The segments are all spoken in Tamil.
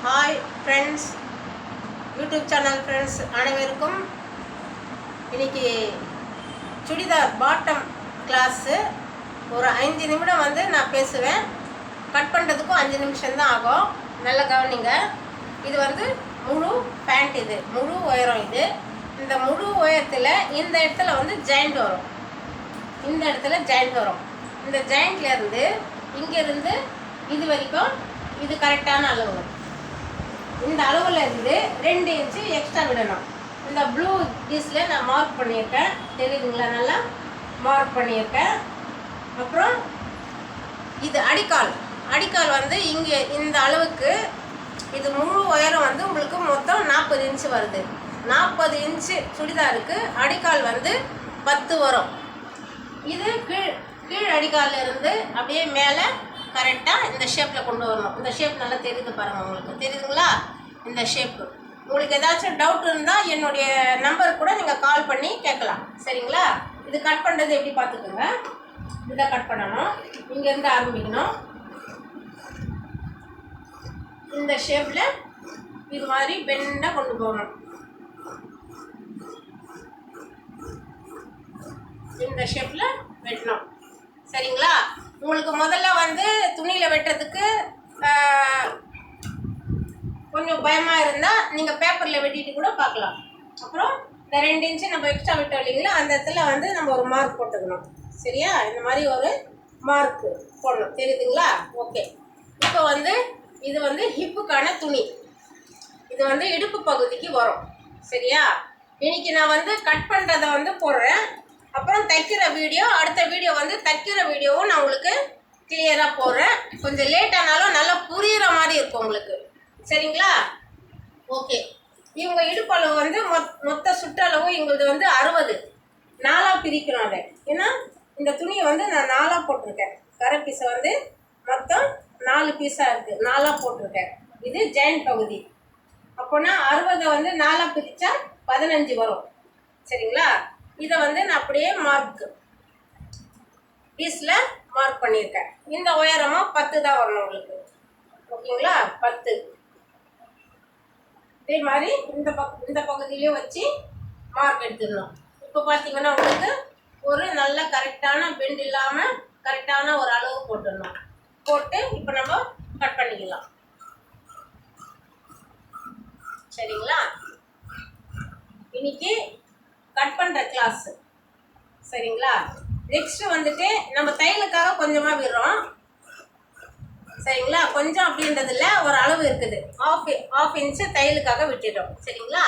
Hi friends, YouTube channel friends அனைவருக்கும் இன்றைக்கி சுடிதார் பாட்டம் கிளாஸு ஒரு 5 நிமிடம் நான் பேசுவேன். கட் பண்ணுறதுக்கும் 5 நிமிஷம்தான் ஆகும். நல்லா கவனிங்க. இது முழு பேண்ட், இது முழு உயரம். இந்த முழு உயரத்தில் இந்த இடத்துல ஜாயிண்ட் வரும். இந்த இடத்துல ஜாயிண்ட் வரும். இந்த ஜாயிண்ட்லேருந்து இங்கேருந்து இது வரைக்கும் இது கரெக்டான அளவு. இந்த அளவில் இருந்து 2 இன்ச்சு எக்ஸ்ட்ரா விடணும். இந்த ப்ளூ பீஸில் நான் மார்க் பண்ணியிருக்கேன், தெரியுதுங்களா? நல்லா மார்க் பண்ணியிருக்கேன். அப்புறம் இது அடிக்கால். அடிக்கால் இங்கே இந்த அளவுக்கு இது முழு உயரம் உங்களுக்கு மொத்தம் 40 இன்ச்சு வருது. 40 இன்ச்சு சுடிதாருக்கு அடிக்கால் 10 வரும். இது கீழ் அடிக்காலில் இருந்து அப்படியே மேலே கரெக்டாக இந்த ஷேப்பில் கொண்டு வரணும். இந்த ஷேப் நல்லா தெரியுது பாருங்கள், உங்களுக்கு தெரியுதுங்களா? இந்த ஷேப்பு. உங்களுக்கு ஏதாச்சும் டவுட் இருந்தால் என்னுடைய நம்பர் கூட நீங்கள் கால் பண்ணி கேட்கலாம், சரிங்களா? இது கட் பண்ணுறது எப்படி பார்த்துக்கோங்க. இதை கட் பண்ணணும். இங்கேருந்து ஆரம்பிக்கணும். இந்த ஷேப்பில் இது மாதிரி பெண்டாக கொண்டு போகணும். இந்த ஷேப்பில் வெட்டணும், சரிங்களா? உங்களுக்கு முதல்ல துணியில் வெட்டுறதுக்கு கொஞ்சம் பயமாக இருந்தால் நீங்கள் பேப்பரில் வெட்டிட்டு கூட பார்க்கலாம். அப்புறம் இந்த 2 இன்ச்சு நம்ம எக்ஸ்ட்ரா விட்டோம் இல்லைங்களா, அந்த இடத்துல நம்ம ஒரு மார்க் போட்டுக்கணும், சரியா? இந்த மாதிரி ஒரு மார்க்கு போடணும், தெரியுதுங்களா? ஓகே. இப்போ இது ஹிப்புக்கான துணி. இது இடுப்பு பகுதிக்கு வரும், சரியா? இன்னைக்கு நான் கட் பண்ணுறதை போடுறேன். அப்புறம் தைக்கிற வீடியோ, அடுத்த வீடியோ தைக்கிற வீடியோவும் நான் உங்களுக்கு கிளியராக போடுறேன். கொஞ்சம் லேட் ஆனாலும் நல்லா புரிகிற மாதிரி இருக்கும் உங்களுக்கு, சரிங்களா? ஓகே. இவங்க இடுப்பளவு மொத்த சுற்றளவு எங்களுது 60. 4ஆக பிரிக்கணும் அதை. ஏன்னா இந்த துணியை நான் 4ஆக போட்டிருக்கேன். கரை பீஸை மொத்தம் 4 பீஸாக இருக்குது, 4ஆக போட்டிருக்கேன். இது ஜாயிண்ட் பகுதி. அப்போனா 60 4ஆக பிரித்தா 15 வரும், சரிங்களா? இதை நான் அப்படியே மார்க் பீஸில் மார்க் பண்ணியிருக்கேன். இந்த உயரமாக 10 தான் வரணும் உங்களுக்கு, ஓகேங்களா? 10. இதே மாதிரி இந்த பகுதியிலையும் வச்சு மார்க் எடுத்துடணும். இப்போ பார்த்தீங்கன்னா உங்களுக்கு ஒரு நல்ல கரெக்டான பெண்ட் இல்லாமல் கரெக்டான ஒரு அளவு போட்டுடணும். போட்டு இப்போ நம்ம கட் பண்ணிக்கலாம், சரிங்களா? இன்னைக்கு கட் பண்ணுற கிளாஸ், சரிங்களா? நெக்ஸ்ட்டு நம்ம தையலுக்காக கொஞ்சமாக விடுறோம், சரிங்களா? கொஞ்சம் அப்படின்றதில்ல, ஒரு அளவு இருக்குது. ஆஃப் இன்ச்சு தையலுக்காக விட்டுட்டோம், சரிங்களா?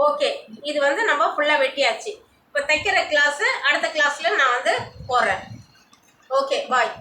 ஓகே. இது நம்ம ஃபுல்லாக வெட்டியாச்சு. இப்போ தைக்கிற கிளாஸு அடுத்த கிளாஸில் நான் போடுறேன். ஓகே, பாய்.